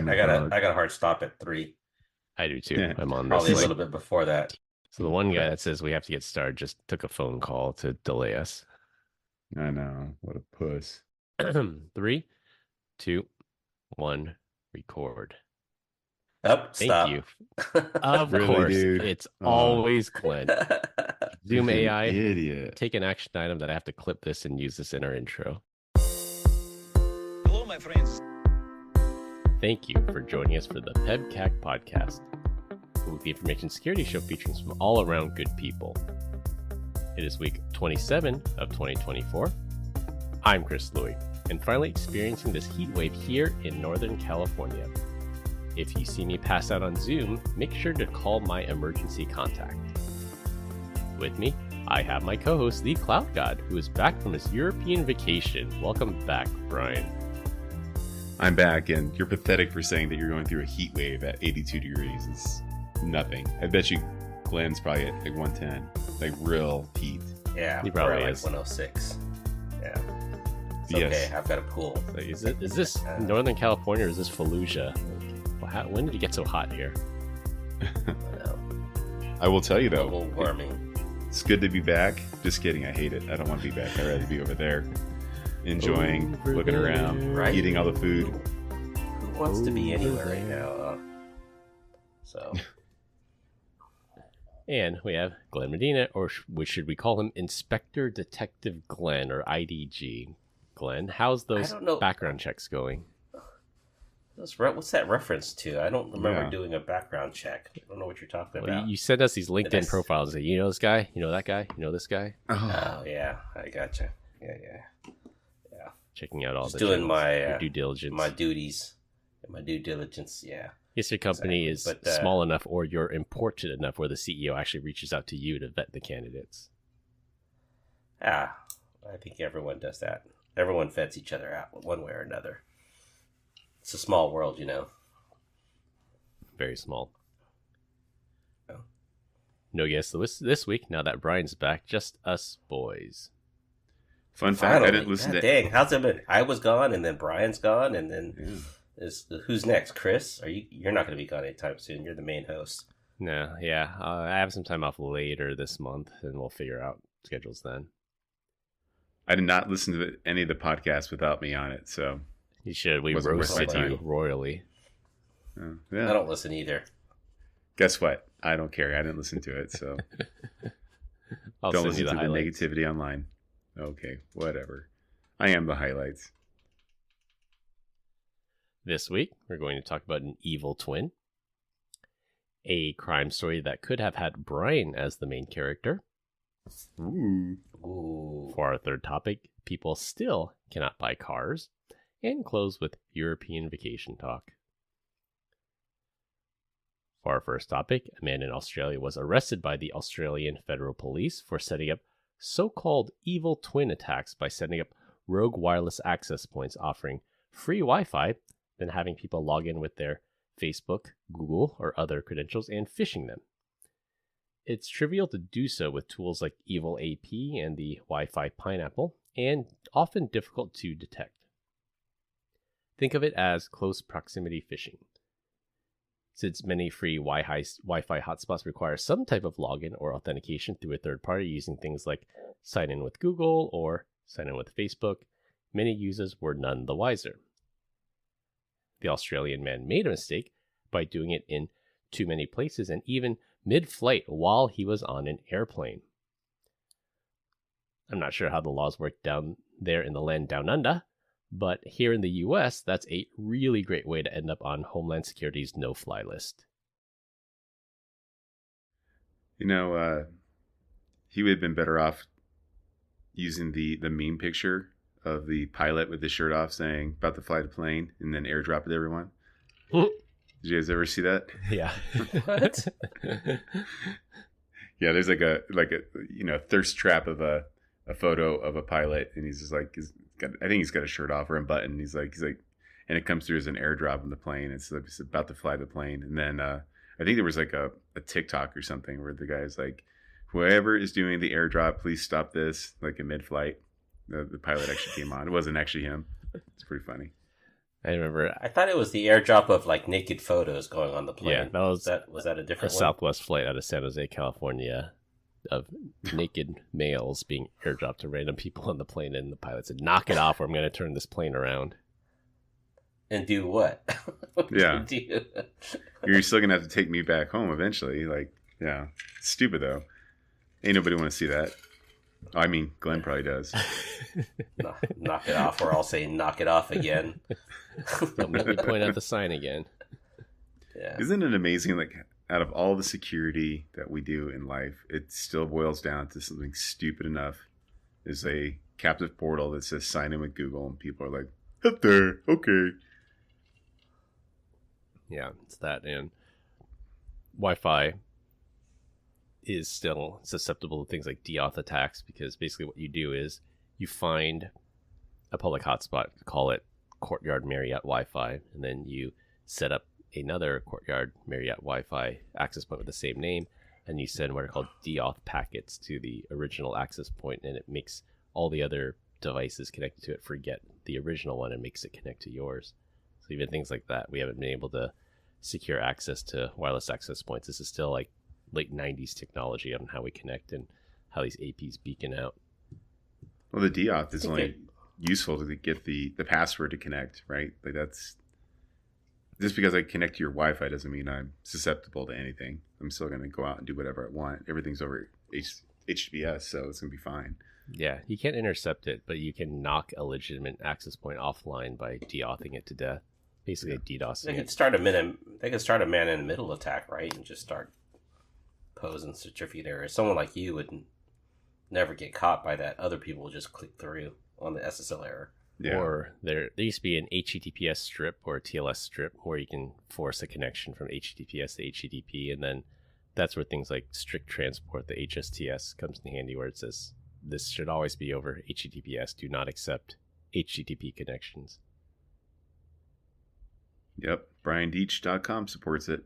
talking I got about. a hard stop at 3. I do too. Yeah. I'm on Probably this. a little bit before that. So the one guy that says we have to get started just took a phone call to delay us. I know. What a puss. 3, 2, 1, record. Up, Thank stop. you. Of Really, course, dude? it's Oh. always Glenn. Zoom You're an AI, idiot. take an action item that I have to clip this and use this in our intro. Hello, my friends. Thank you for joining us for the PEBCAK Podcast, a weekly information security show featuring some all-around good people. It is week 27 of 2024. I'm Chris Louie, and finally experiencing this heat wave here in Northern California. If you see me pass out on Zoom, make sure to call my emergency contact. With me, I have my co-host, the Cloud God, who is back from his European vacation. Welcome back, Brian. I'm back, and you're pathetic for saying that you're going through a heat wave at 82 degrees. It's nothing. I bet you Glenn's probably at like 110, like real heat. Yeah, He probably we're at is. like 106. Yeah. It's Yes. okay, I've got a pool. So is this Northern California or is this Fallujah? When did it get so hot here? I know. I will tell you though, Global warming. it's good to be back. Just kidding, I hate it. I don't want to be back. I'd rather be over there, enjoying, Over looking there. around, Right? eating all the food. Who wants to be anywhere right now? So, And we have Glenn Medina, or should we call him Inspector Detective Glenn, or IDG? Glenn, how's those I don't know. background checks going? what's that reference to? I don't remember Yeah. doing a background check. I don't know what you're talking Well, about. you send us these LinkedIn Yes. profiles. That you know this guy, you know that guy, you know this guy. Oh, Oh, yeah, I gotcha. Yeah. Checking out all Just the doing channels, my, your due diligence. My duties and my due diligence, yeah. Yes, your company Exactly. is But, small enough, or you're important enough, where the CEO actually reaches out to you to vet the candidates. I think everyone does that. Everyone vets each other out one way or another. It's a small world, you know. Very small. Oh. No guests this week. Now that Brian's back, just us boys. fun fact, I didn't listen God to dang, how's it been? I was gone, and then Brian's gone, and then Yeah. who's next? Chris? You're not going to be gone anytime soon. You're the main host. No, yeah. I have some time off later this month, and we'll figure out schedules then. I did not listen to any of the podcasts without me on it, so You should. We Wasn't worth roasted my you time. royally. yeah. I don't listen either. Guess what? I don't care. I didn't listen to it, so I'll don't send listen you to the the highlights. negativity online. Okay, whatever. I am the highlights. This week, we're going to talk about an evil twin, a crime story that could have had Brian as the main character. Ooh. Ooh. For our third topic, people still cannot buy cars, and close with European vacation talk. For our first topic, a man in Australia was arrested by the Australian Federal Police for setting up so-called evil twin attacks by setting up rogue wireless access points offering free Wi-Fi, then having people log in with their Facebook, Google, or other credentials and phishing them. It's trivial to do so with tools like Evil AP and the Wi-Fi Pineapple, and often difficult to detect. Think of it as close proximity phishing. Since many free Wi-Fi hotspots require some type of login or authentication through a third party using things like sign in with Google or sign in with Facebook, many users were none the wiser. The Australian man made a mistake by doing it in too many places and even mid-flight while he was on an airplane. I'm not sure how the laws work down there in the land down under, but here in the US, that's a really great way to end up on Homeland Security's no-fly list. You know, he would have been better off using the meme picture of the pilot with his shirt off saying, about to fly the plane, and then airdrop it to everyone. Did you guys ever see that? Yeah. What? Yeah, there's like a thirst trap of a photo of a pilot, and he's just like, I think he's got a shirt off or unbuttoned. He's like, and it comes through as an airdrop on the plane. It's like it's about to fly the plane, and then I think there was like a TikTok or something where the guy's like, whoever is doing the airdrop, please stop this, like in mid-flight. The pilot actually came on. It wasn't actually him. It's pretty funny. I remember. I thought it was the airdrop of like naked photos going on the plane. Yeah, that was that a a different one? Southwest flight out of San Jose, California, of naked males being airdropped to random people on the plane, and the pilot said, "Knock it off, or I'm going to turn this plane around." And do what? Yeah. You're still gonna have to take me back home eventually. Like, yeah, stupid though. Ain't nobody want to see that. I mean, Glenn probably does. Knock it off, or I'll say knock it off again. Don't make me point out the sign again. Yeah. Isn't it amazing? Like, out of all the security that we do in life, it still boils down to something stupid enough. There's a captive portal that says sign in with Google, and people are like, "Up there, okay." Yeah, it's that, and Wi-Fi is still susceptible to things like DDoS attacks, because basically what you do is you find a public hotspot, call it Courtyard Marriott Wi-Fi, and then you set up another Courtyard Marriott Wi-Fi access point with the same name, and you send what are called DDoS packets to the original access point, and it makes all the other devices connected to it forget the original one and makes it connect to yours. So even things like that, we haven't been able to secure access to wireless access points. This is still like late 90s technology on how we connect and how these APs beacon out. Well, the DDoS is only useful to get the password to connect, right? Like, that's just because I connect to your Wi-Fi doesn't mean I'm susceptible to anything. I'm still going to go out and do whatever I want. Everything's over HTTPS, so it's going to be fine. Yeah, you can't intercept it, but you can knock a legitimate access point offline by DDoSing it to death. Basically, DDoSing They it. could start a man in the middle attack, right, and just start posing such a few errors. Someone like you would never get caught by that. Other people will just click through on the SSL error. Yeah. Or there used to be an HTTPS strip or a TLS strip where you can force a connection from HTTPS to HTTP, and then that's where things like strict transport, the HSTS, comes in handy, where it says this should always be over HTTPS. Do not accept HTTP connections. Yep. BrianDeach.com supports it.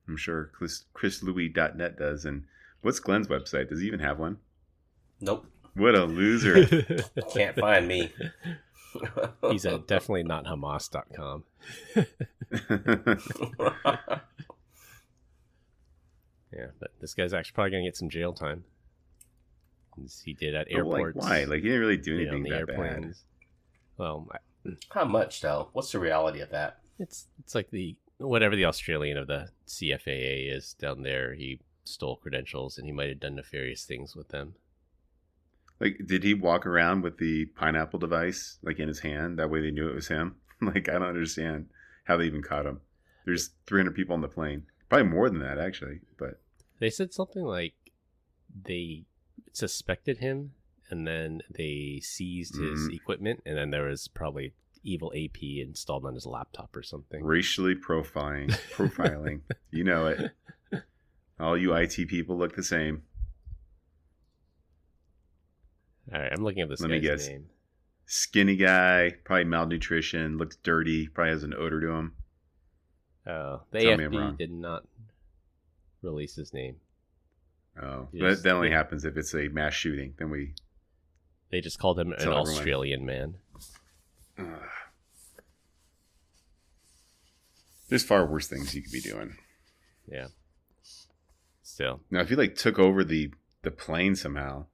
I'm sure ChrisLouis.net does. And what's Glenn's website? Does he even have one? Nope. What a loser. Can't find me. He's at definitely not Hamas.com. Yeah, but this guy's actually probably going to get some jail time. As he did at airports. Like, why? Like, he didn't really do anything on the that airplanes. bad. Well, How much, though? What's the reality of that? it's like whatever the Australian of the CFAA is down there. He stole credentials, and he might have done nefarious things with them. Like, did he walk around with the pineapple device, like, in his hand? That way they knew it was him? Like, I don't understand how they even caught him. There's 300 people on the plane. Probably more than that, actually. But They said something like they suspected him, and then they seized his equipment, and then there was probably evil AP installed on his laptop or something. racially profiling. You know it. All you IT people look the same. All right, I'm looking at this Let me guy's guess. name. Skinny guy, probably malnutrition, looks dirty, probably has an odor to him. Oh, the Tell me I'm AFB wrong. did not release his name. Oh, Yes. that only happens if it's a mass shooting. Then we. They just called him an Tell everyone. Australian man. There's far worse things you could be doing. Yeah. Still, Now, if you like took over the plane somehow,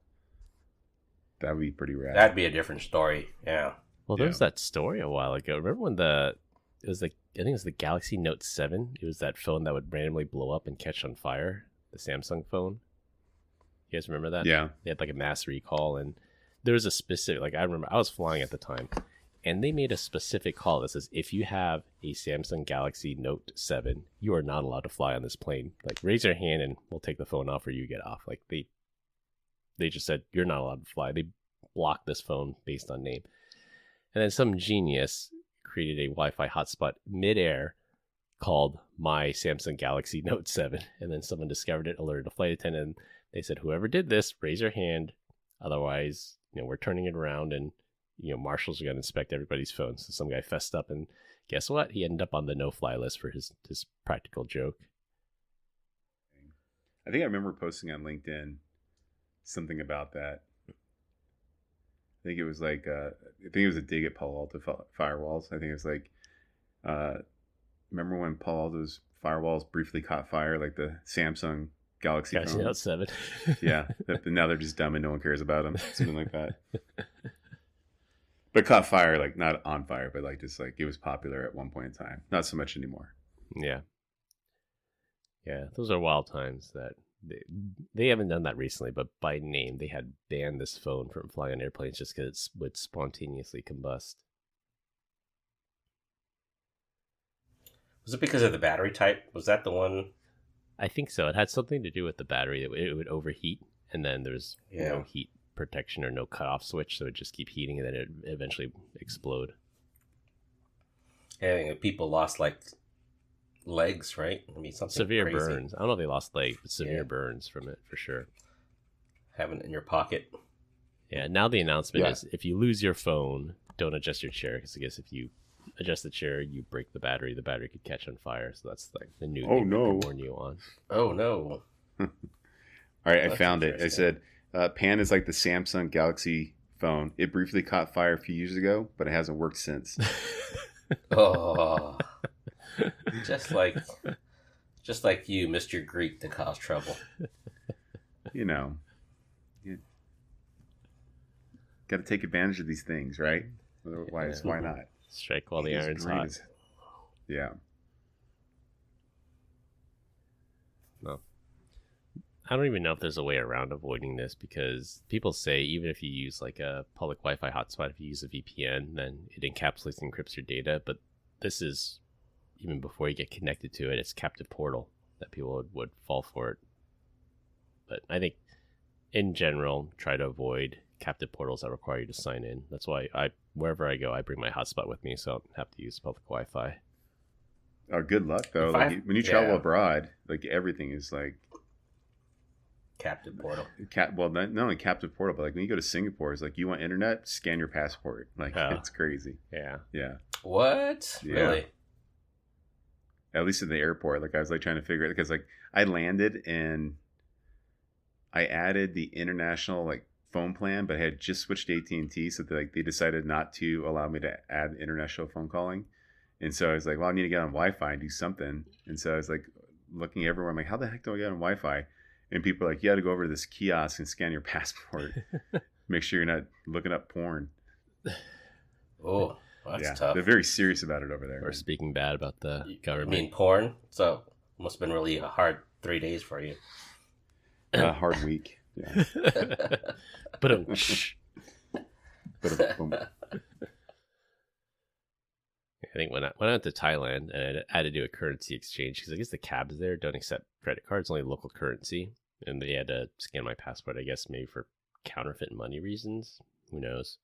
that would be pretty rad. That'd be a different story. Yeah. well, there Yeah. was that story a while ago. Remember when I think it was the Galaxy Note 7. It was that phone that would randomly blow up and catch on fire. The Samsung phone. You guys remember that? Yeah. They had like a mass recall, and there was a specific, like, I remember I was flying at the time, and they made a specific call that says, if you have a Samsung Galaxy Note 7, you are not allowed to fly on this plane. Like, raise your hand and we'll take the phone off, or you get off. Like, they just said, you're not allowed to fly. They blocked this phone based on name. And then some genius created a Wi-Fi hotspot midair called My Samsung Galaxy Note 7. And then someone discovered it, alerted a flight attendant, and they said, whoever did this, raise your hand. Otherwise, we're turning it around, and marshals are going to inspect everybody's phones. So some guy fessed up, and guess what? He ended up on the no-fly list for his practical joke. I think I remember posting on LinkedIn something about that. I think it was like, I think it was a dig at Palo Alto firewalls. I think it was like, Remember when Paul those firewalls briefly caught fire, like the Samsung Galaxy Galaxy phone? Note 7. Yeah, but now they're just dumb and no one cares about them. Something like that. But caught fire, like not on fire, but like just like it was popular at one point in time. Not so much anymore. Yeah. Yeah, those are wild times that they haven't done that recently, but by name, they had banned this phone from flying on airplanes just because it would spontaneously combust. Was it because of the battery type? Was that the one? I think so. It had something to do with the battery. It would overheat, and then there's no heat protection or no cutoff switch, so it would just keep heating, and then it would eventually explode. And people lost like legs, right? I mean, something severe crazy. Burns. I don't know if they lost legs, but severe burns from it for sure. Having it in your pocket. Yeah. Now the announcement is if you lose your phone, don't adjust your chair, because I guess if you adjust the chair, you break the battery. The battery could catch on fire. So that's like the new thing to warn you on. Oh no! All right, I found it. I said Pan is like the Samsung Galaxy phone. It briefly caught fire a few years ago, but it hasn't worked since. Oh, just like you, Mr. Greek, to cause trouble. You know, got to take advantage of these things, right? Otherwise, why not? Strike while the iron's hot. Yeah. No. I don't even know if there's a way around avoiding this, because people say even if you use like a public Wi-Fi hotspot, if you use a VPN, then it encapsulates and encrypts your data. But this is even before you get connected to it. It's captive portal that people would fall for it. But I think in general, try to avoid captive portals that require you to sign in. That's why wherever I go, I bring my hotspot with me, so I don't have to use public Wi-Fi. Oh, good luck though. Like, when you travel abroad, like everything is like captive portal. Well, not only captive portal, but like when you go to Singapore, it's like you want internet, scan your passport. Like it's crazy. Yeah. What? Yeah. Really? At least in the airport, like I was like trying to figure it, because like I landed and I added the international like phone plan, but I had just switched to AT&T, so they decided not to allow me to add international phone calling. And so I was like, well, I need to get on Wi-Fi and do something. And so I was like looking everywhere. I'm like, how the heck do I get on Wi-Fi? And people are like, you got to go over to this kiosk and scan your passport. Make sure you're not looking up porn. Oh, that's tough. They're very serious about it over there. Or speaking bad about the government. You mean porn? So it must have been really a hard 3 days for you. Hard week. Yeah. But I think when I went to Thailand, and I had to do a currency exchange, because I guess the cabs there don't accept credit cards, only local currency, and they had to scan my passport, I guess maybe for counterfeit money reasons. Who knows?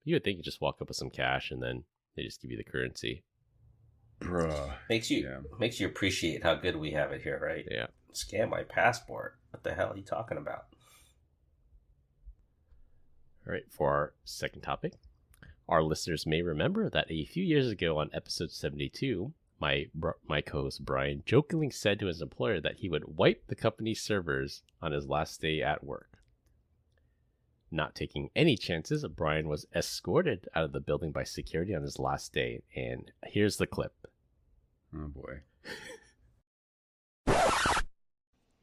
You would think you just walk up with some cash and then they just give you the currency. Bruh. Makes you appreciate how good we have it here, right? Yeah. Scan my passport. What the hell are you talking about? All right, for our second topic, our listeners may remember that a few years ago on episode 72, my co-host Brian jokingly said to his employer that he would wipe the company's servers on his last day at work. Not taking any chances, Brian was escorted out of the building by security on his last day, and here's the clip. Oh boy.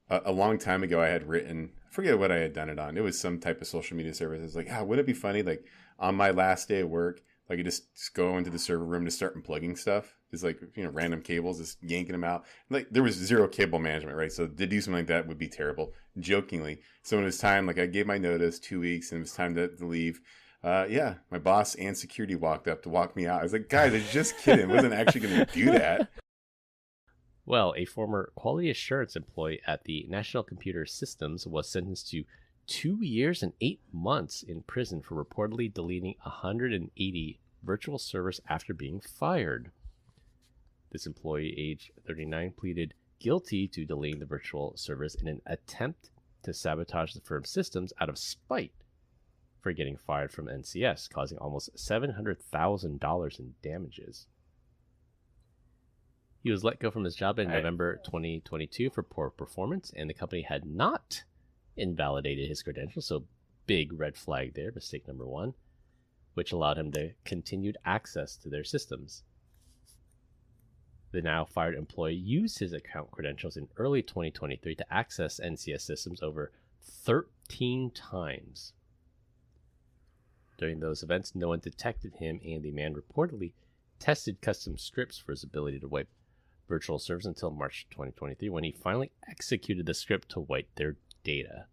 A long time ago, I had written, I forget what I had done it on. It was some type of social media service. I was like, would it be funny, like, on my last day at work, like, I just go into the server room to start unplugging stuff? Just like, random cables, just yanking them out. Like, there was zero cable management, right? So to do something like that would be terrible, jokingly. So when it was time, like, I gave my notice 2 weeks, and it was time to leave. My boss and security walked up to walk me out. I was like, guys, I was just kidding. I wasn't actually going to do that. Well, a former quality assurance employee at the National Computer Systems was sentenced to 2 years and 8 months in prison for reportedly deleting 180 virtual servers after being fired. This employee, aged 39, pleaded guilty to deleting the virtual servers in an attempt to sabotage the firm's systems out of spite for getting fired from NCS, causing almost $700,000 in damages. He was let go from his job in November 2022 for poor performance, and the company had not invalidated his credentials, so big red flag there, mistake number one, which allowed him to continued access to their systems. The now fired employee used his account credentials in early 2023 to access NCS systems over 13 times. During those events, no one detected him, and the man reportedly tested custom scripts for his ability to wipe virtual servers until March 2023, when he finally executed the script to wipe their data.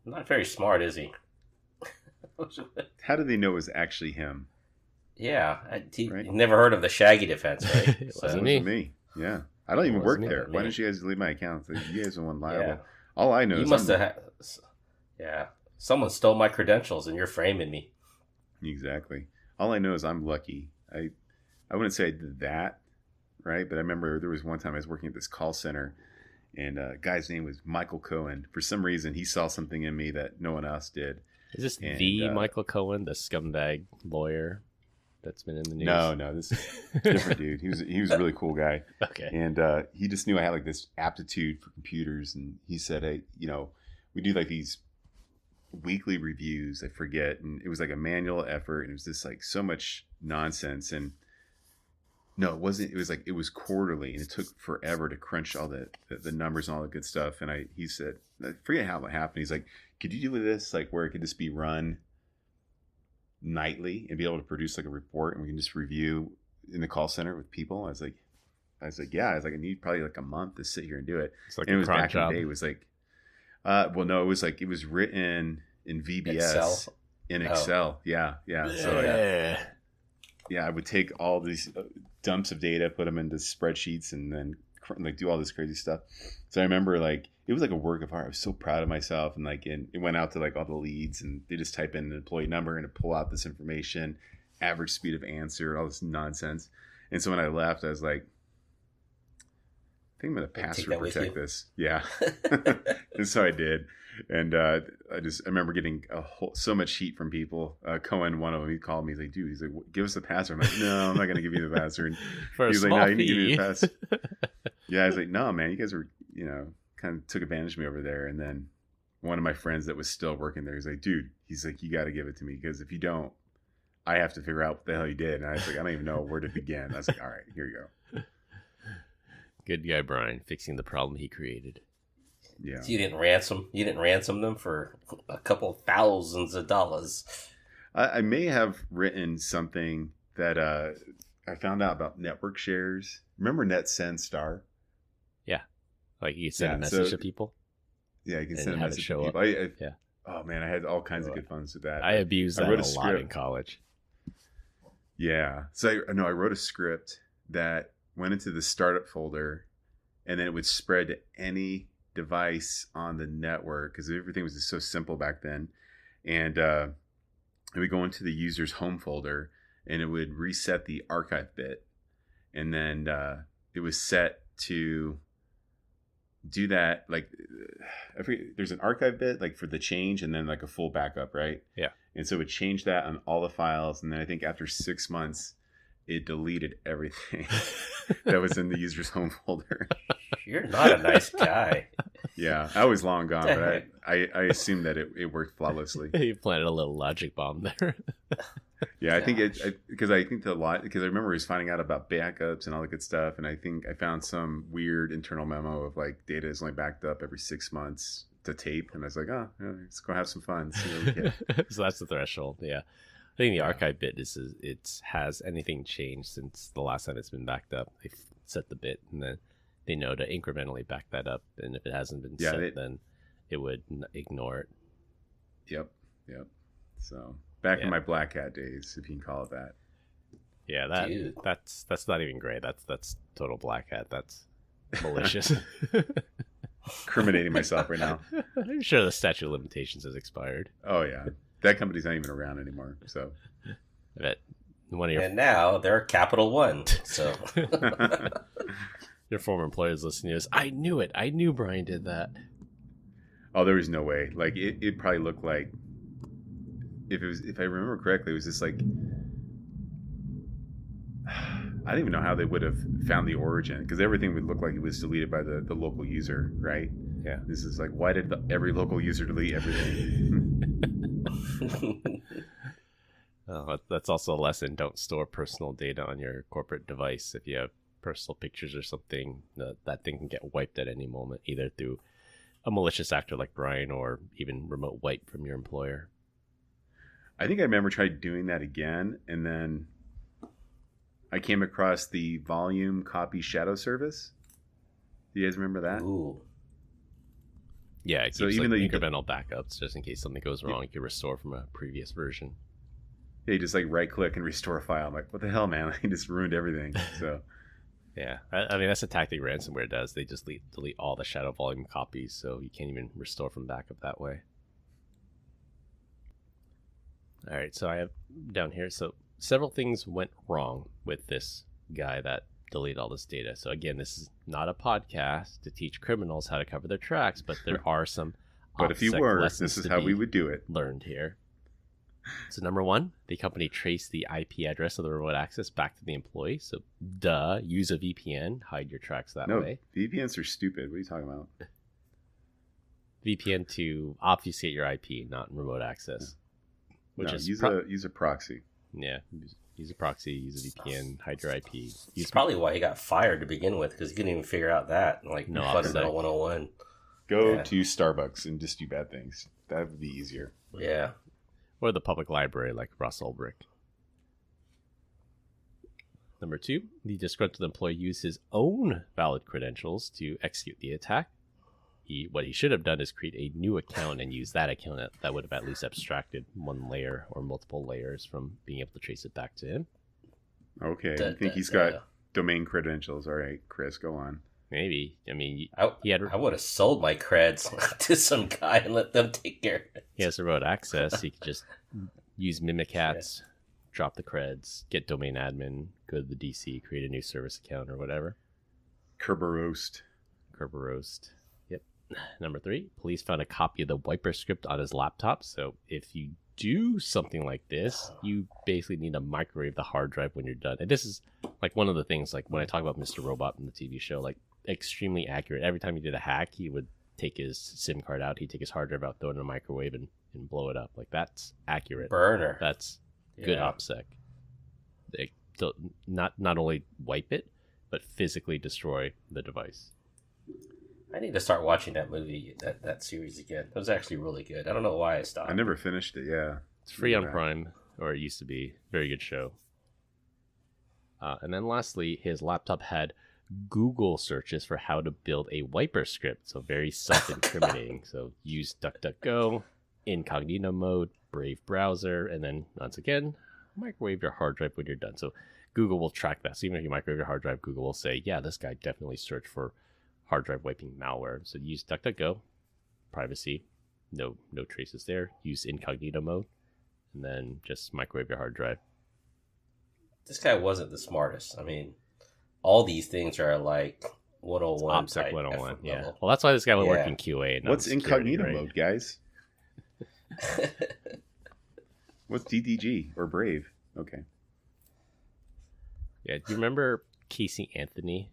Not very smart, is he? How did they know it was actually him? Yeah, he Right? never heard of the Shaggy defense, right? It So- wasn't It me. wasn't me. Yeah. I don't even It work wasn't there. me. Why don't you guys leave my account? Like, you guys are the one liable. Yeah. All I know You is must have had... Yeah. Someone stole my credentials and you're framing me. Exactly. All I know is I'm lucky. I wouldn't say I did that, right? But I remember there was one time I was working at this call center, and a guy's name was Michael Cohen. For some reason, he saw something in me that no one else did. Is this And, the Michael Cohen, the scumbag lawyer that's been in the news? No, this is a different dude. He was a really cool guy. Okay. And he just knew I had like this aptitude for computers, and he said, "Hey, we do like these weekly reviews. I forget, and it was like a manual effort, and it was just like so much nonsense." And no, it wasn't. It was like it was quarterly, and it took forever to crunch all the numbers and all the good stuff. And he said, I forget how it happened. He's like, "Could you do this like where it could just be run nightly and be able to produce like a report, and we can just review in the call center with people?" I was like, yeah. I was like, I need probably like a month to sit here and do it. It's like And it a was cron back job. in the day. It was like, well, no, it was like it was written in VBS Excel? in Oh. Excel. Yeah. So I would take all these dumps of data, put them into spreadsheets, and then like do all this crazy stuff. So I remember like it was like a work of art. I was so proud of myself, and it went out to like all the leads, and they just type in an employee number and to pull out this information, average speed of answer, all this nonsense. And so when I left, I was like, I think I'm going to Take password that with protect you. this. Yeah. And so I did. And I remember getting so much heat from people. Cohen, one of them, he called me. He's like, dude, give us the password. I'm like, no, I'm not going to give you the password. For a He's like, small no, you need to give me fee. the password. Yeah, I was like, no, man, you guys were, kind of took advantage of me over there. And then one of my friends that was still working there, he's like, dude, you got to give it to me, because if you don't, I have to figure out what the hell you did. And I was like, I don't even know where to begin. I was like, all right, here you go. Good guy Brian, fixing the problem he created. Yeah. You didn't ransom them for a couple thousands of dollars. I may have written something that I found out about network shares. Remember NetSend Star? Like you send Yeah, a message so- to people. Yeah, you can And send a have it message show to up. people. Yeah. Oh man, I had all kinds of good funs with that. I abused I that wrote a a lot in script. college. Yeah. So I wrote a script that went into the startup folder, and then it would spread to any device on the network, because everything was just so simple back then. And it would go into the user's home folder, and it would reset the archive bit, and then it was set to do that. Like I forget, there's an archive bit like for the change, and then like a full backup, right? Yeah. And so it would change that on all the files, and then I think after 6 months it deleted everything that was in the user's home folder. You're not a nice guy. Yeah, I was long gone, but I assumed that it worked flawlessly. You planted a little logic bomb there. Yeah, I think because I remember I was finding out about backups and all the good stuff, and I think I found some weird internal memo of like data is only backed up every 6 months to tape, and I was like, oh, yeah, let's go have some fun. See what we get. So that's the threshold. Yeah. I think the archive bit has anything changed since the last time it's been backed up. They set the bit, and then they know to incrementally back that up. And if it hasn't been set, then it would ignore it. Yep. So back in my black hat days, if you can call it that. Yeah, Dude. that's not even gray. That's total black hat. That's malicious. Incriminating myself right now. I'm sure the statute of limitations has expired. Oh yeah, that company's not even around anymore. So I bet one of your And now they're Capital One. So your former employers listening to this. I knew it. I knew Brian did that. oh, there was no way. Like it probably looked like, if I remember correctly, it was just like, I don't even know how they would have found the origin, because everything would look like it was deleted by the local user, right? Yeah. This is like, why did every local user delete everything? That's also a lesson. Don't store personal data on your corporate device. If you have personal pictures or something, that thing can get wiped at any moment, either through a malicious actor like Brian or even remote wipe from your employer. I think I remember tried doing that again, and then I came across the volume copy shadow service. Do you guys remember that? Ooh. Yeah, it keeps even though incremental backups, just in case something goes wrong, you can restore from a previous version. Yeah, you just like right click and restore a file. I'm like, what the hell, man? I just ruined everything. So yeah, I mean, that's a tactic ransomware does. They just delete all the shadow volume copies, so you can't even restore from backup that way. All right, so I have down here, so several things went wrong with this guy that deleted all this data. So again, this is not a podcast to teach criminals how to cover their tracks, but there are some but if you were, this is how we would do it. Learned here. So number one, the company traced the IP address of the remote access back to the employee. So use a VPN, hide your tracks that way. VPNs are stupid. What are you talking about? VPN to obfuscate your IP, not remote access. Use a proxy. Yeah, use a proxy, use a VPN, hide your IP. That's probably why he got fired to begin with, because he couldn't even figure out that. Like, no, fundamental 101. Go to Starbucks and just do bad things. That would be easier. Yeah. Or the public library like Russ Ulbricht. Number two, the disgruntled employee used his own valid credentials to execute the attack. What he should have done is create a new account and use that account that would have at least abstracted one layer or multiple layers from being able to trace it back to him. Okay, I think he's got domain credentials. All right, Chris, go on. Maybe. I mean, I would have sold my creds to some guy and let them take care of it. He has remote access. He could just use Mimikatz, drop the creds, get domain admin, go to the DC, create a new service account or whatever. Kerberoast. Yep. Number three, police found a copy of the wiper script on his laptop. So if you do something like this, you basically need to microwave the hard drive when you're done. And this is like one of the things, like when I talk about Mr. Robot in the TV show, like extremely accurate. Every time he did a hack, he would take his SIM card out, he'd take his hard drive out, throw it in a microwave and blow it up. Like, that's accurate. Burner. That's good OPSEC. They not only wipe it, but physically destroy the device. I need to start watching that movie, that series again. It was actually really good. I don't know why I stopped. I never finished it, yeah. It's free on Prime, or it used to be. Very good show. And then lastly, his laptop had Google searches for how to build a wiper script. So very self-incriminating. So use DuckDuckGo, incognito mode, Brave browser, and then once again, microwave your hard drive when you're done. So Google will track that. So even if you microwave your hard drive, Google will say, yeah, this guy definitely searched for hard drive wiping malware. So use DuckDuckGo, privacy, no traces there. Use incognito mode, and then just microwave your hard drive. This guy wasn't the smartest. I mean, all these things are like 101 OPSEC 101, yeah. Level. Well, that's why this guy would work in QA. And what's security, incognito right? mode, guys? What's DDG or Brave? Okay. Yeah, do you remember Casey Anthony?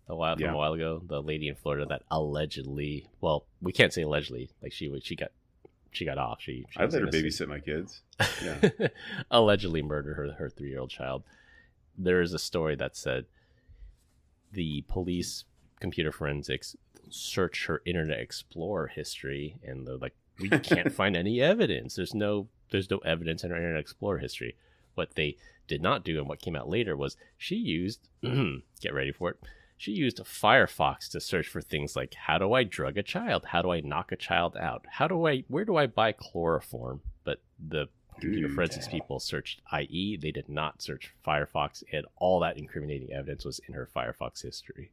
From a while ago, the lady in Florida that allegedly, well, we can't say allegedly, like she got off. She I let her babysit my kids. Yeah. Allegedly murdered her 3-year-old child. There is a story that said the police computer forensics search her Internet Explorer history, and they're like, we can't find any evidence. There's no evidence in her Internet Explorer history. What they did not do, and what came out later, was she used get ready for it. She used Firefox to search for things like, how do I drug a child? How do I knock a child out? Where do I buy chloroform? But the computer forensics people searched IE. They did not search Firefox, and all that incriminating evidence was in her Firefox history.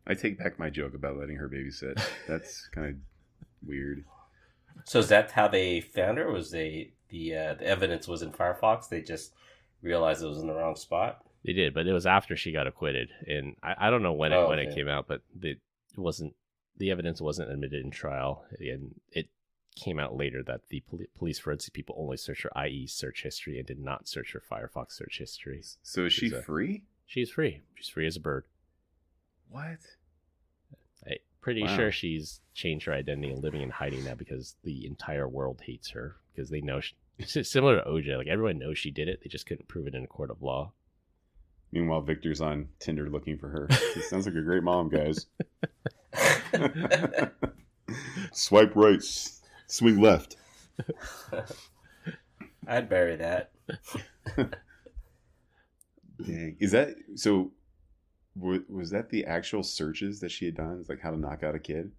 I take back my joke about letting her babysit. That's kind of weird. So is that how they found her? Was the evidence was in Firefox? They just realized it was in the wrong spot? They did, but it was after she got acquitted, and I don't know when it came out, but the evidence wasn't admitted in trial, and it came out later that the police forensic people only searched her IE search history and did not search her Firefox search history. So is she free? She's free. She's free as a bird. What? I'm pretty sure she's changed her identity and living in hiding now because the entire world hates her, because they know It's just similar to OJ. Like everyone knows she did it. They just couldn't prove it in a court of law. Meanwhile, Victor's on Tinder looking for her. She sounds like a great mom, guys. Swipe right, swing left. I'd bury that. Dang. Is that so? Was that the actual searches that she had done? It's like how to knock out a kid.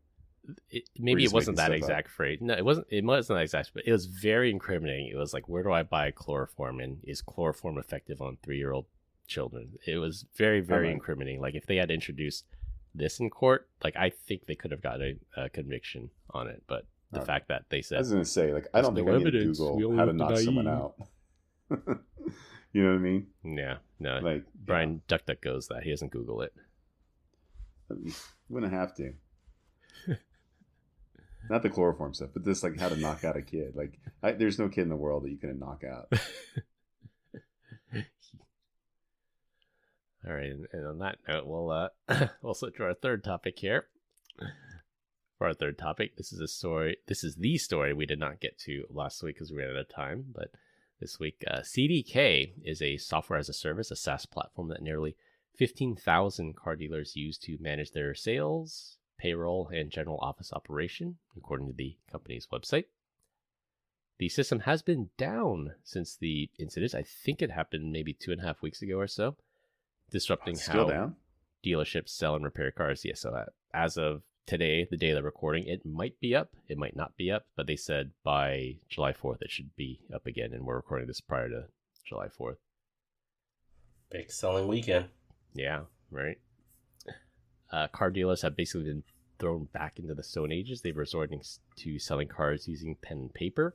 Maybe it wasn't that exact phrase. No, it wasn't. It wasn't that exact, but it was very incriminating. It was like, where do I buy chloroform, and is chloroform effective on 3-year-old children? It was very, very incriminating. Like if they had introduced this in court, like I think they could have gotten a conviction on it. But the fact that they said, I was going to say, like, I don't think I need to Google how to knock someone out. You know what I mean? Yeah, no. Like Brian DuckDuckGoes that he doesn't Google it. You wouldn't have to. Not the chloroform stuff, but this like how to knock out a kid. Like, there's no kid in the world that you couldn't knock out. All right, and on that note, we'll switch to our third topic here. For our third topic, this is the story we did not get to last week because we ran out of time. But this week, CDK is a software as a service, a SaaS platform that nearly 15,000 car dealers use to manage their sales, payroll, and general office operation, according to the company's website. The system has been down since the incident. I think it happened maybe 2.5 weeks ago or so, disrupting how down? Dealerships sell and repair cars. Yeah, so as of today, the day of the recording, it might be up, it might not be up, but they said by July 4th it should be up again, and we're recording this prior to July 4th. Big selling weekend. Yeah, right. Car dealers have basically been thrown back into the Stone Ages. They've resorting to selling cars using pen and paper.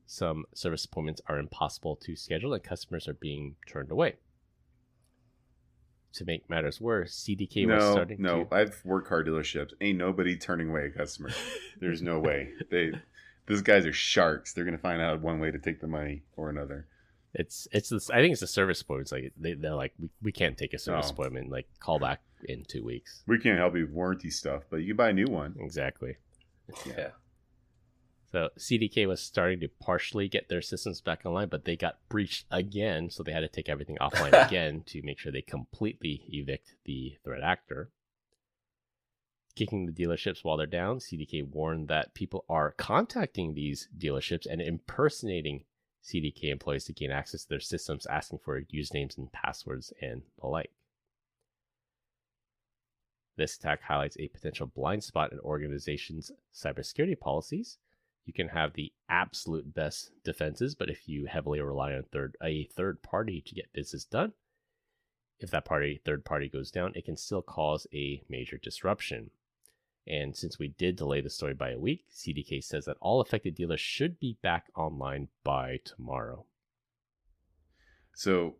Some service appointments are impossible to schedule, and customers are being turned away. To make matters worse, CDK was starting to... I've worked car dealerships. Ain't nobody turning away a customer. There's no way. Those guys are sharks. They're going to find out one way to take the money or another. I think it's a service appointment. It's like they're like, we can't take a service appointment. Like, call back in 2 weeks. We can't help you with warranty stuff, but you can buy a new one. Exactly. Yeah. So CDK was starting to partially get their systems back online, but they got breached again, so they had to take everything offline again to make sure they completely evict the threat actor. Kicking the dealerships while they're down, CDK warned that people are contacting these dealerships and impersonating CDK employees to gain access to their systems, asking for usernames and passwords and the like. This attack highlights a potential blind spot in organizations' cybersecurity policies. You can have the absolute best defenses, but if you heavily rely on a third party to get business done, if that third party goes down, it can still cause a major disruption. And since we did delay the story by a week, CDK says that all affected dealers should be back online by tomorrow. So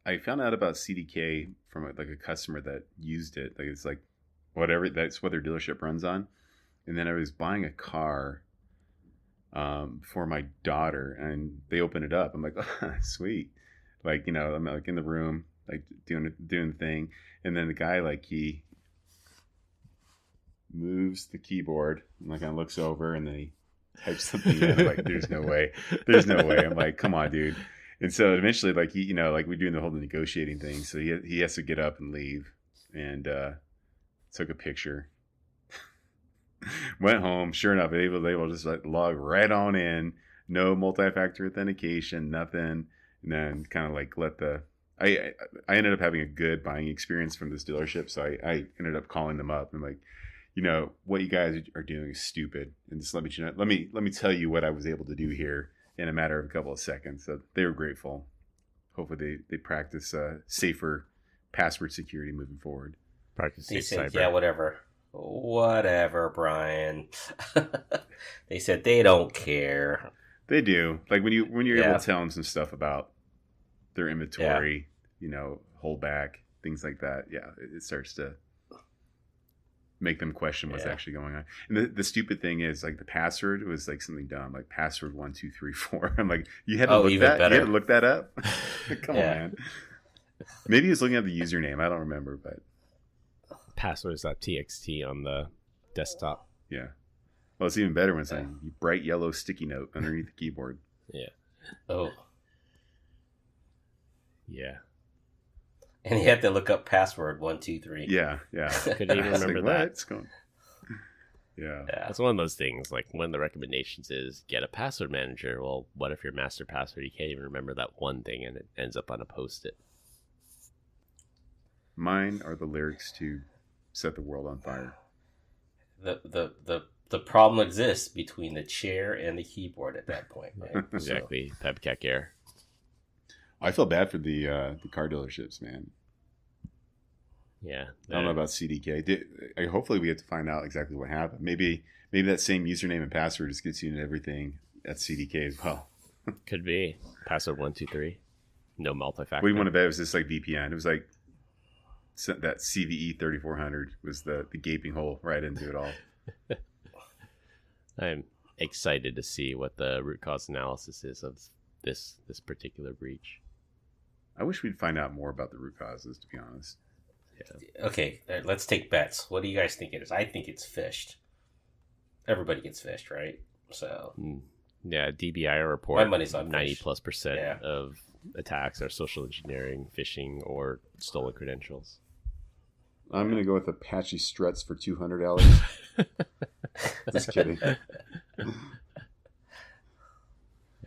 I found out about CDK from like a customer that used it. Like it's like whatever, that's what their dealership runs on. And then I was buying a car for my daughter, and they opened it up. I'm like, oh, sweet. Like, you know, I'm like in the room, like doing the thing. And then the guy, like, he moves the keyboard and like kind of looks over, and then he types something in. I'm like, there's no way. I'm like, come on, dude. And so eventually, like, he, you know, like we're doing the whole negotiating thing. So he has to get up and leave, and took a picture. Went home. Sure enough, they will just like log right on in. No multi-factor authentication, nothing. And then kind of like I ended up having a good buying experience from this dealership. So I ended up calling them up and like, you know, what you guys are doing is stupid. And just let me tell you what I was able to do here in a matter of a couple of seconds. So they were grateful. Hopefully they practice safer password security moving forward. Practice They said, cyber. yeah, whatever, Brian. They said they don't care. They do. Like when you're able to tell them some stuff about their inventory, you know, hold back, things like that. Yeah, it starts to make them question what's actually going on. And the stupid thing is, like, the password was like something dumb, like password 1234. I'm like, you had to look that. Better. You had to look that up. Come on, man. Maybe he was looking at the username. I don't remember, but Passwords.txt on the desktop. Yeah. Well, it's even better when it's a bright yellow sticky note underneath the keyboard. Yeah. Oh. Yeah. And you have to look up password 123. Yeah. Couldn't even remember that. What's going? Yeah. That's one of those things, like one of the recommendations is get a password manager. Well, what if your master password, you can't even remember that one thing and it ends up on a post-it? Mine are the lyrics to Set the World on Fire. The problem exists between the chair and the keyboard at that point, right? Exactly. So. PEBCAK error. I feel bad for the car dealerships, man. Yeah. I don't know about CDK. Hopefully we get to find out exactly what happened. Maybe that same username and password just gets you into everything at CDK as well. Could be. Password 123. No multi-factor. What do you want to bet? It was just like VPN. It was like that CVE 3400 was the gaping hole right into it all. I'm excited to see what the root cause analysis is of this particular breach. I wish we'd find out more about the root causes, to be honest. Yeah. Okay, let's take bets. What do you guys think it is? I think it's phished. Everybody gets phished, right? So yeah, DBI report. My money's on 90+% of attacks are social engineering, phishing, or stolen credentials. I'm gonna go with Apache struts for $200. Just kidding.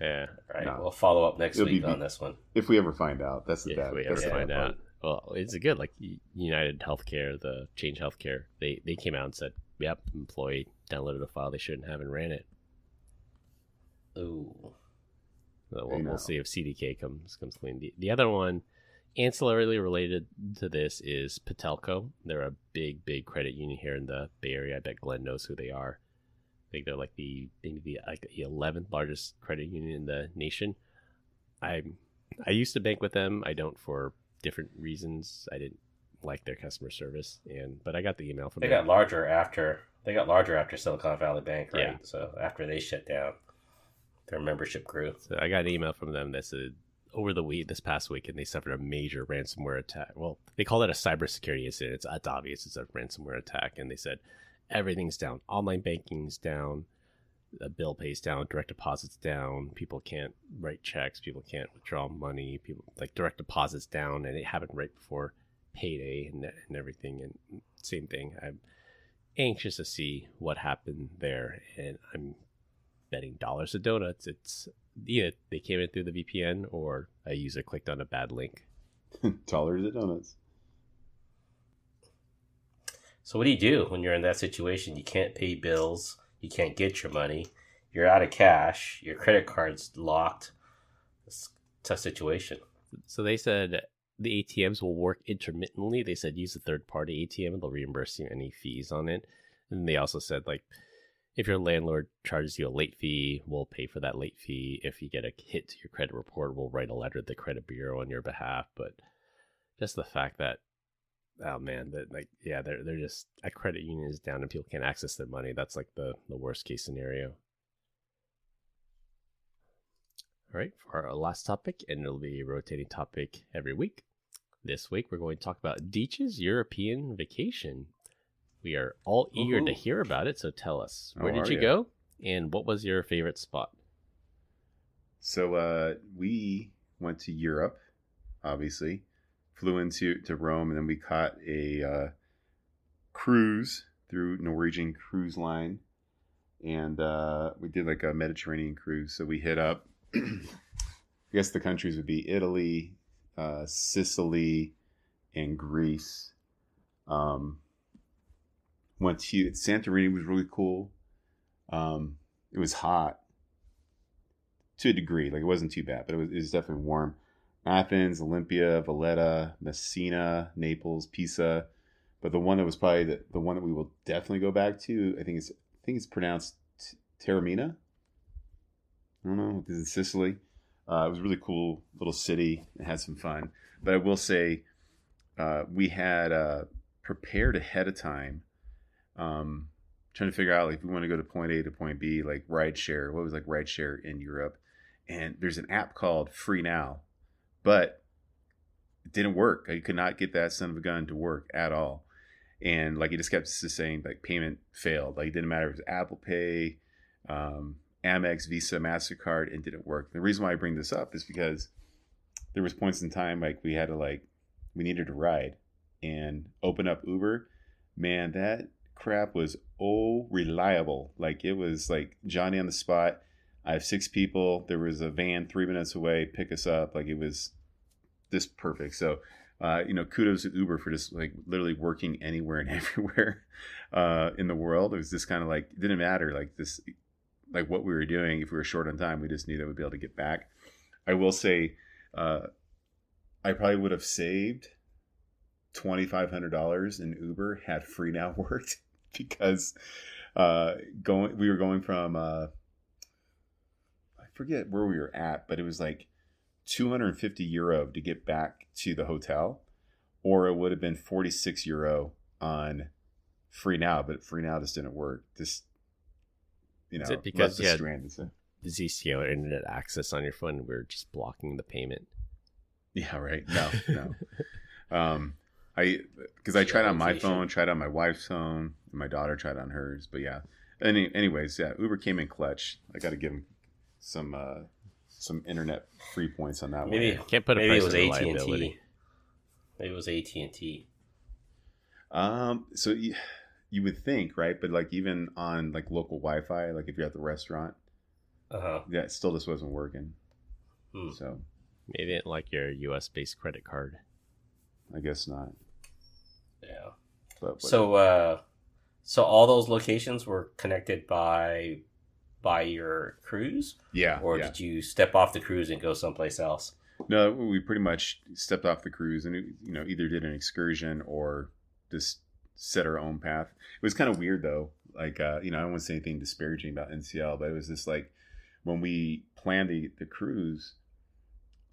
Yeah. All right. We'll follow up next week on this one. If we ever find out. That's the bad. If we ever find out. Well, it's good. Like United Healthcare, the Change Healthcare, they came out and said, yep, employee downloaded a file they shouldn't have and ran it. Ooh. So we'll see if CDK comes clean. The other one, ancillarily related to this, is Patelco. They're a big credit union here in the Bay Area. I bet Glenn knows who they are. I think they're like the 11th largest credit union in the nation. I used to bank with them. I don't for different reasons. I didn't like their customer service, but I got the email from them. They got larger after Silicon Valley Bank, right? Yeah. So after they shut down, their membership grew. So I got an email from them that said over this past week, and they suffered a major ransomware attack. Well, they call it a cybersecurity incident. It's obvious it's a ransomware attack, and they said everything's down. Online banking's down. The bill pays down. Direct deposits down. People can't write checks. People can't withdraw money. People like direct deposits down, and it happened right before payday and everything. And same thing. I'm anxious to see what happened there, and I'm betting dollars to donuts. It's either they came in through the VPN or a user clicked on a bad link. Dollars to donuts. So what do you do when you're in that situation? You can't pay bills. You can't get your money. You're out of cash. Your credit card's locked. It's a tough situation. So they said the ATMs will work intermittently. They said use a third-party ATM and they'll reimburse you any fees on it. And they also said, like, if your landlord charges you a late fee, we'll pay for that late fee. If you get a hit to your credit report, we'll write a letter to the credit bureau on your behalf. But just the fact that, oh man, that they're just, a credit union is down and people can't access their money. That's like the worst case scenario. All right, for our last topic, and it'll be a rotating topic every week. This week, we're going to talk about Deech's European vacation. We are all eager to hear about it, so tell us, where did you go, and what was your favorite spot? So we went to Europe, obviously. Flew into Rome, and then we caught a cruise through Norwegian Cruise Line, and we did like a Mediterranean cruise. So we hit up, I guess the countries would be Italy, Sicily, and Greece. Went to Santorini, was really cool. It was hot to a degree, like it wasn't too bad, but it was definitely warm. Athens, Olympia, Valletta, Messina, Naples, Pisa, but the one that was probably the one that we will definitely go back to, I think it's pronounced Taormina. I don't know. This is Sicily. It was a really cool little city. It had some fun, but I will say we had prepared ahead of time, trying to figure out like if we want to go to point A to point B, like rideshare. What was like rideshare in Europe? And there's an app called Free Now. But it didn't work. I could not get that son of a gun to work at all. and like it just kept saying like payment failed. Like it didn't matter if it was Apple Pay, Amex, Visa, MasterCard, it didn't work. The reason why I bring this up is because there was points in time like we needed a ride and open up Uber. Man, that crap was reliable. Like it was like Johnny on the spot. I have 6 people. There was a van 3 minutes away, pick us up. Like it was this perfect. So, kudos to Uber for just like literally working anywhere and everywhere in the world. It was just kind of like, it didn't matter like this, like what we were doing. If we were short on time, we just knew that we'd be able to get back. I will say, I probably would have saved $2,500 in Uber had Free Now worked, because we were going from I forget where we were at, but it was like €250 to get back to the hotel, or it would have been €46 on Free Now, but Free Now just didn't work. Just is it because you had Zscaler internet access on your phone and we were just blocking the payment? Yeah, right. No. Because I tried on my phone, tried on my wife's phone, and my daughter tried on hers. But yeah, anyways, yeah, Uber came in clutch. I got to give them some internet free points on that maybe, one. Can't put a maybe price it was on AT&T. reliability. Maybe it was AT&T. So you would think, right? But like even on like local Wi-Fi, like if you're at the restaurant, yeah, it still just wasn't working. So maybe it like your US based credit card. I guess not. Yeah. But so all those locations were connected by your cruise? Yeah. Or did you step off the cruise and go someplace else? No, we pretty much stepped off the cruise and either did an excursion or just set our own path. It was kind of weird though. Like I don't want to say anything disparaging about NCL, but it was just like when we planned the cruise,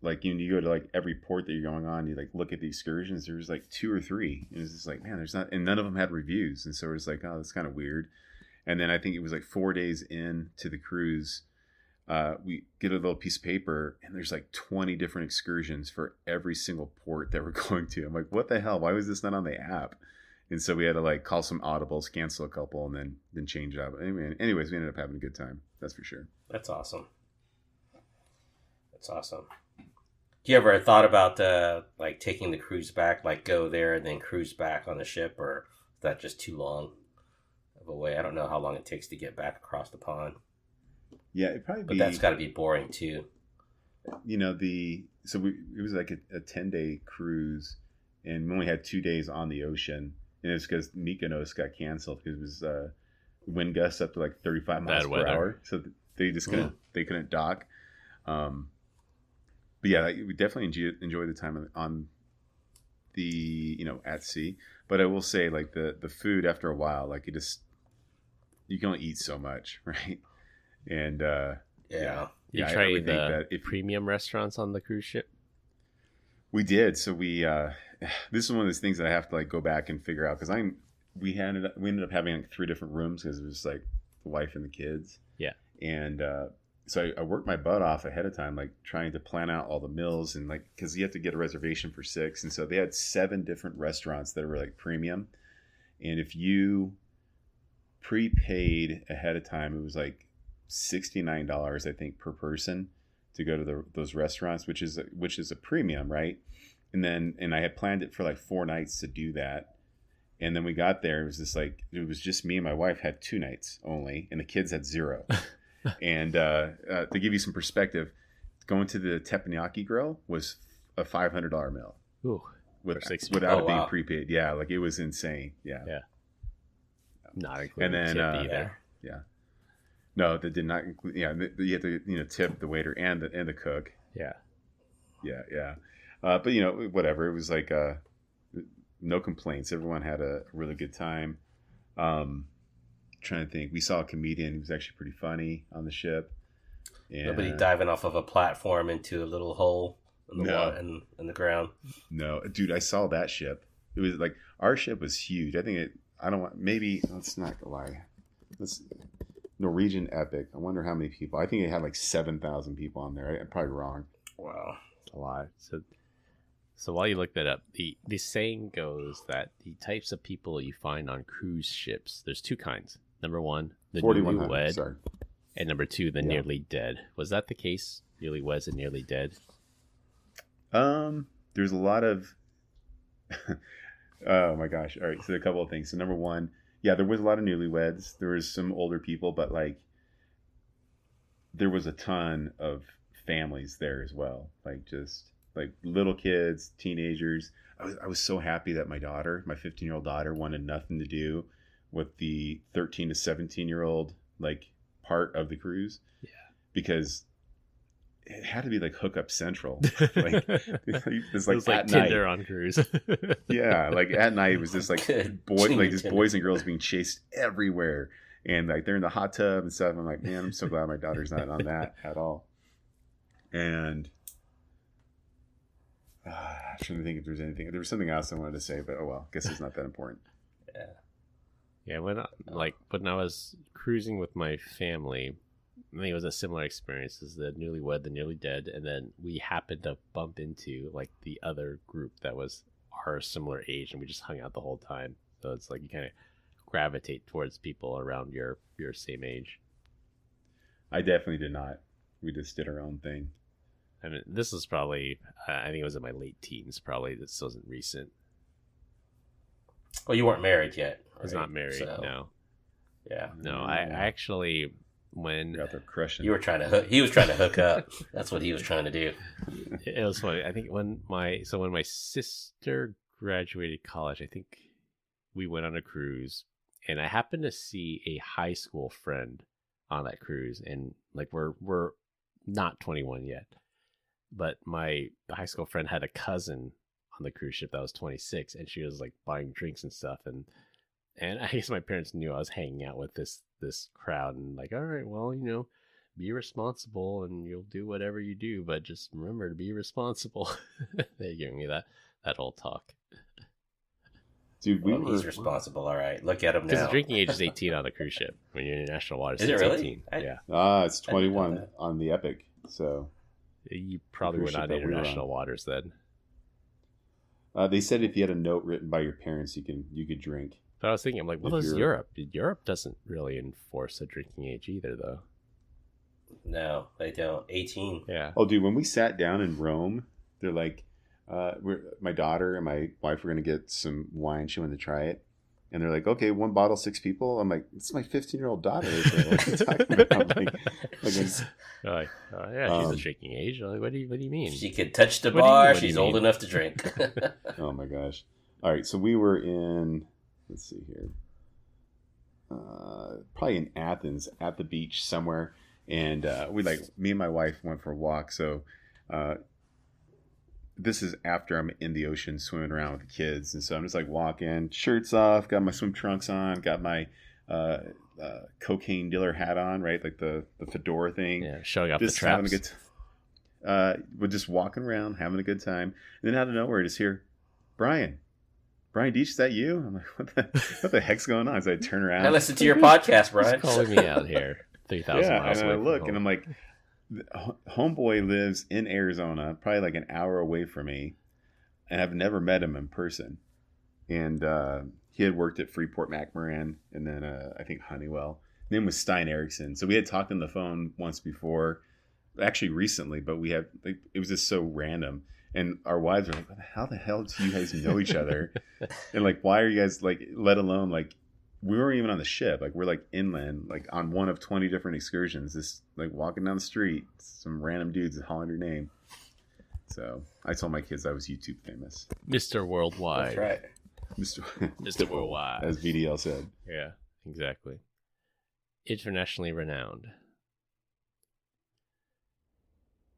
like you go to like every port that you're going on, you like look at the excursions, there was like 2 or 3. And it was just like, man, there's not, and none of them had reviews. And so it was like, oh, that's kind of weird. And then I think it was like 4 days into the cruise, we get a little piece of paper and there's like 20 different excursions for every single port that we're going to. I'm like, what the hell? Why was this not on the app? And so we had to like call some audibles, cancel a couple, and then change it up. Anyways, we ended up having a good time. That's for sure. That's awesome. Do you ever thought about like taking the cruise back, like go there and then cruise back on the ship, or is that just too long of a way? I don't know how long it takes to get back across the pond. Yeah, it'd probably but that's got to be boring too. It was like a 10-day cruise, and we only had 2 days on the ocean, and it was because Mykonos got canceled because it was wind gusts up to like 35 miles per hour, so they just couldn't dock. But yeah, we definitely enjoy the time on the at sea. But I will say, like the food after a while, like you can only eat so much, right? And you try the premium restaurants on the cruise ship? We did. So we this is one of those things that I have to like go back and figure out, because we ended up having like 3 different rooms because it was like the wife and the kids. Yeah. And so I worked my butt off ahead of time, like trying to plan out all the meals, and like because you have to get a reservation for 6, and so they had 7 different restaurants that were like premium, and if you prepaid ahead of time, it was like $69 I think per person to go to those restaurants, which is a premium, right? And I had planned it for like 4 nights to do that, and then we got there, it was just me and my wife had 2 nights only, and the kids had 0. And to give you some perspective, going to the teppanyaki grill was a $500 meal. Ooh, without it being prepaid. Yeah, like it was insane. Yeah. Not including tip either. Yeah. No, that did not include. Yeah, you have to tip the waiter and the cook. Yeah. But whatever. It was like no complaints. Everyone had a really good time. Trying to think, we saw a comedian who was actually pretty funny on the ship. And nobody diving off of a platform into a little hole in the ground. No, dude, I saw that ship. It was like, our ship was huge. I think let's not lie. Norwegian Epic. I wonder how many people. I think it had like 7,000 people on there. I'm probably wrong. Wow, a lot. So So while you look that up, the saying goes that the types of people you find on cruise ships, there's two kinds. Number one, the 4100. newlywed, Sorry. and number two, the nearly dead. Was that the case? Newlyweds and nearly dead? There's a lot of oh my gosh. All right, so a couple of things. So number one, yeah, there was a lot of newlyweds. There was some older people, but like there was a ton of families there as well. Like just like little kids, teenagers. I was so happy that my 15-year-old daughter, wanted nothing to do with the 13 to 17-year-old like part of the cruise. Yeah. Because it had to be like hookup central. Like it's like, it was like at Tinder night. on cruise. Yeah, like at night it was just like boys Tinder. and girls being chased everywhere, and like they're in the hot tub and stuff. I'm like, man, I'm so glad my daughter's not on that at all. And I'm trying to think if there's anything. There was something else I wanted to say, but oh well, guess it's not that important. Yeah. Yeah, when I was cruising with my family, I think it was a similar experience as the newlywed, the nearly dead, and then we happened to bump into like the other group that was our similar age, and we just hung out the whole time. So it's like you kind of gravitate towards people around your same age. I definitely did not. We just did our own thing. I mean, this was probably I think it was in my late teens. Probably this wasn't recent. Well, you weren't married yet. Right? I was not married. So, No, Yeah. no. I actually when Got the crushing. You were trying to hook. He was trying to hook up. That's what he was trying to do. it was funny. I think when my sister graduated college, I think we went on a cruise, and I happened to see a high school friend on that cruise, and like we're not 21 yet, but my high school friend had a cousin on the cruise ship that was 26, and she was like buying drinks and stuff, and I guess my parents knew I was hanging out with this crowd, and like, all right, well, be responsible and you'll do whatever you do, but just remember to be responsible. They gave me that whole talk. Dude, He's responsible. All right, look at him Because now. the drinking age is 18 on the cruise ship. When you're in international waters, Is it it's really? 18. Yeah. It's 21 that. on the Epic. So You probably cruise were not ship in that we were international on. waters then. They said if you had a note written by your parents, you could drink. But I was thinking, I'm like, what If is you're- Europe? Europe doesn't really enforce a drinking age either, though. No, they don't. 18. Yeah. Oh, dude, when we sat down in Rome, they're like, my daughter and my wife were going to get some wine. She wanted to try it. And they're like, okay, one bottle, 6 people. I'm like, it's my 15-year-old daughter. What are you talking about? Yeah, she's a drinking age. Like, what do you mean? She could touch the What do you- bar. what do you She's mean? old enough to drink. Oh my gosh. All right, so we were in, let's see here, probably in Athens at the beach somewhere. And me and my wife went for a walk. So this is after I'm in the ocean swimming around with the kids. And so I'm just like walking, shirts off, got my swim trunks on, got my cocaine dealer hat on, right? Like the fedora thing. Yeah, showing off Just the having a traps. good we're just walking around, having a good time. And then out of nowhere, I just hear, Brian Deach, is that you? I'm like, what the heck's going on? So I turn around. I listened to your podcast, He's Brian. calling me out here. 3,000 Yeah, miles and away I from look home. and I'm like, homeboy lives in Arizona, probably like an hour away from me, and I've never met him in person. And he had worked at Freeport McMoran, and then I think Honeywell. His name was Stein Erickson. So we had talked on the phone once before, actually recently, but we had it was just so random. And our wives were like, how the hell do you guys know each other? And like, why are you guys like, let alone like, we weren't even on the ship. Like we're like inland, like on one of 20 different excursions, just like walking down the street, some random dudes hollering your name. So I told my kids I was YouTube famous. Mr. Worldwide. That's right. Mr. Worldwide. As VDL said. Yeah, exactly. Internationally renowned.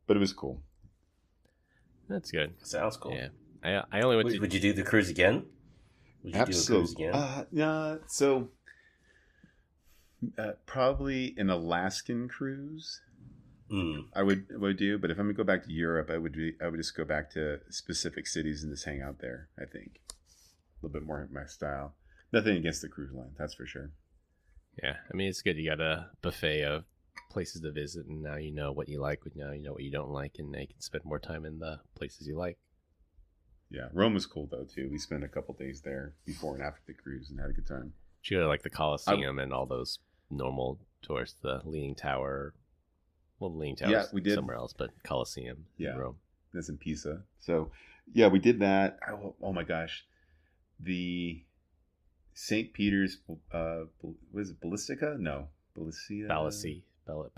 But it was cool. That's good. Sounds cool. Yeah. I only went to... Would you do the cruise again? Would you do a cruise again? So probably an Alaskan cruise. I would do, but if I'm gonna go back to Europe, I would just go back to specific cities and just hang out there. I think a little bit more of my style. Nothing against the cruise line, that's for sure. Yeah, I mean, it's good. You got a buffet of places to visit, and now you know what you like, now you know what you don't like, and now you can spend more time in the places you like. Yeah, Rome was cool though too. We spent a couple days there before and after the cruise and had a good time. Did you go to like the Colosseum and all those normal tours, the Leaning Tower? Well, the Leaning Tower Yeah, we did. somewhere else, but Colosseum in Rome. That's in Pisa. So, yeah, we did that. Oh my gosh. The St. Peter's, what is it, Ballistica? No. Ballistia? Ballistia. Come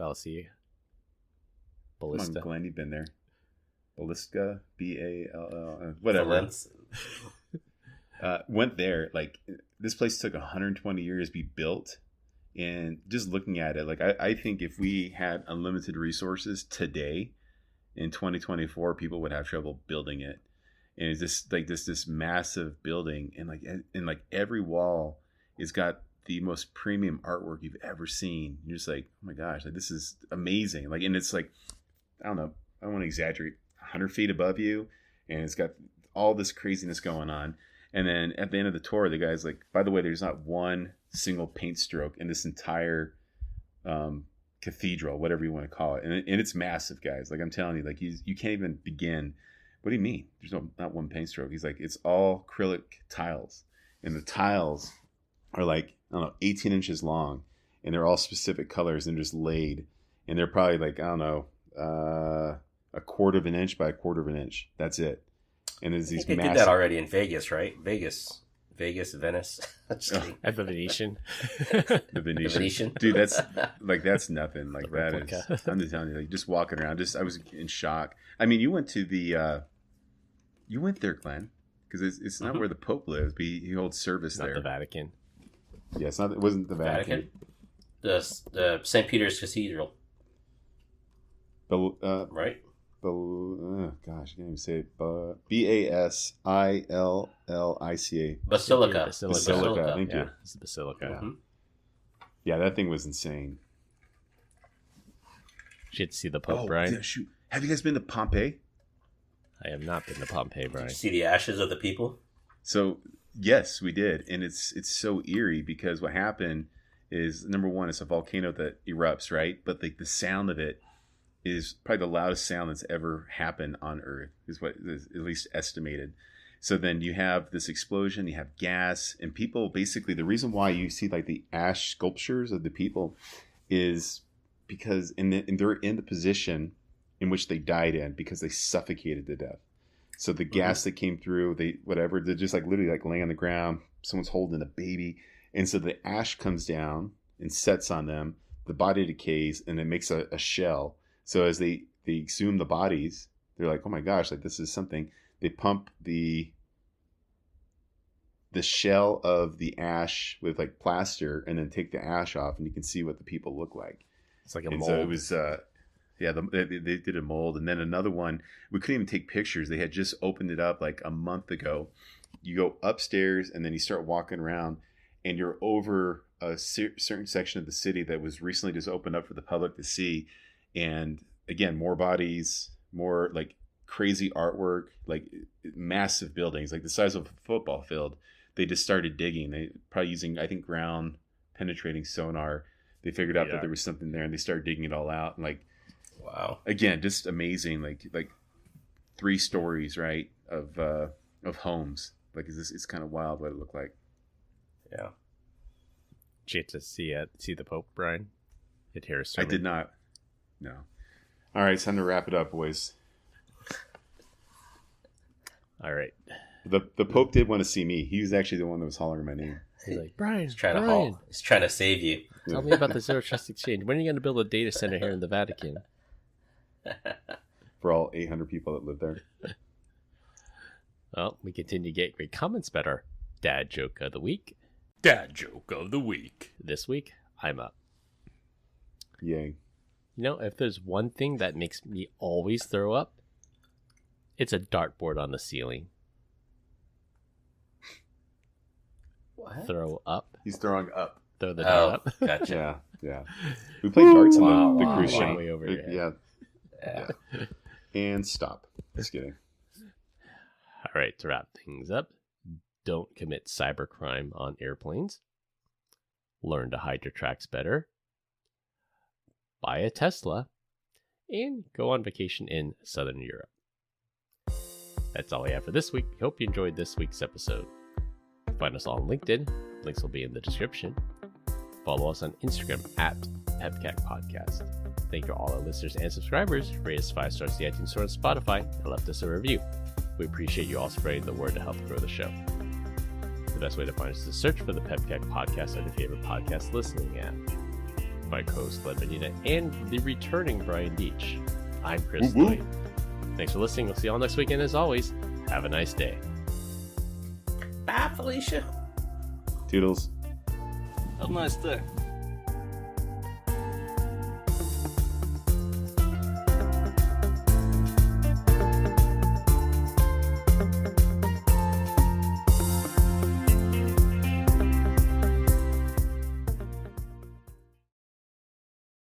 Ballista. on, Glenn, you've been there. Ballistica, Ball, whatever. Went there. Like, this place took 120 years to be built. And just looking at it, like, I think if we had unlimited resources today, in 2024, people would have trouble building it. And it's just like this massive building, and like every wall has got the most premium artwork you've ever seen. You're just like, oh my gosh, like this is amazing. Like, and it's like, I don't know, I don't want to exaggerate, 100 feet above you, and it's got all this craziness going on. And then at the end of the tour, the guy's like, by the way, there's not one single paint stroke in this entire cathedral, whatever you want to call it, and it's massive, guys. Like I'm telling you, like you can't even begin. What do you mean? There's not one paint stroke. He's like, it's all acrylic tiles, and the tiles are like, I don't know, 18 inches long, and they're all specific colors, and they're just laid, and they're probably like, I don't know, a quarter of an inch by a quarter of an inch. That's it. And there's these. They did that already in Vegas, right? Vegas, Venice. Just kidding. At the Venetian. The Venetian. Dude, that's nothing. Like that is. I'm just telling you, like just walking around. I was in shock. I mean, you went to the. You went there, Glenn, because it's not where the Pope lives, but he holds service there. Not the Vatican. Yeah, it's not. It wasn't the Vatican. The St. Peter's Cathedral. Right. Gosh, I can't even say it. Basilica. Basilica. Thank you. It's the Basilica. Mm-hmm. Yeah, that thing was insane. You had to see the Pope, Brian. Yeah, shoot. Have you guys been to Pompeii? I have not been to Pompeii, Brian. Did you see the ashes of the people? So yes, we did, and it's so eerie because what happened is, number one, it's a volcano that erupts, right? But the sound of it is probably the loudest sound that's ever happened on Earth, is what is at least estimated. So then you have this explosion, you have gas, and people basically, the reason why you see like the ash sculptures of the people is because they're in the position in which they died in because they suffocated to death. So the gas that came through, they're just like literally like laying on the ground, someone's holding a baby, and so the ash comes down and sets on them, the body decays, and it makes a shell. So as they exhume the bodies, they're like, oh my gosh, like this is something. They pump the shell of the ash with like plaster and then take the ash off, and you can see what the people look like. It's like a and mold. So it was, they did a mold. And then another one, we couldn't even take pictures. They had just opened it up like a month ago. You go upstairs and then you start walking around and you're over a certain section of the city that was recently just opened up for the public to see. And again, more bodies, more like crazy artwork, like massive buildings, like the size of a football field. They just started digging. They probably using, I think, ground penetrating sonar. They figured out that there was something there, and they started digging it all out. And like, wow, again, just amazing. Like 3 stories, right, of homes. Like it's kind of wild what it looked like. Yeah. Did you get to see the Pope, Brian? Did you hear his sermon? I did not. No. All right, it's time to wrap it up, boys. All right. The Pope did want to see me. He was actually the one that was hollering my name. He's like, Brian, He's trying to save you. Tell me about the Zero Trust Exchange. When are you going to build a data center here in the Vatican? For all 800 people that live there. Well, we continue to get great comments about our Dad Joke of the Week. Dad Joke of the Week. This week, I'm up. Yay. You know, if there's one thing that makes me always throw up, it's a dartboard on the ceiling. What? Throw up. He's throwing up. Throw the dart up. Gotcha. Yeah. We played darts on the Wow, cruise wow. ship. Way over your head. Yeah. And stop. Just kidding. All right, to wrap things up, don't commit cybercrime on airplanes. Learn to hide your tracks better. Buy a Tesla. And go on vacation in Southern Europe. That's all we have for this week. Hope you enjoyed this week's episode. Find us all on LinkedIn. Links will be in the description. Follow us on Instagram at PEBCAK Podcast. Thank you to all our listeners and subscribers. Rate us 5 stars on the iTunes Store and Spotify and left us a review. We appreciate you all spreading the word to help grow the show. The best way to find us is to search for the PEBCAK Podcast on your favorite podcast listening app. My co-host Glenn Benita and the returning Brian Deach. I'm Chris Lloyd. Thanks for listening. We'll see you all next week. And as always, have a nice day. Bye, Felicia. Toodles. Have a nice day.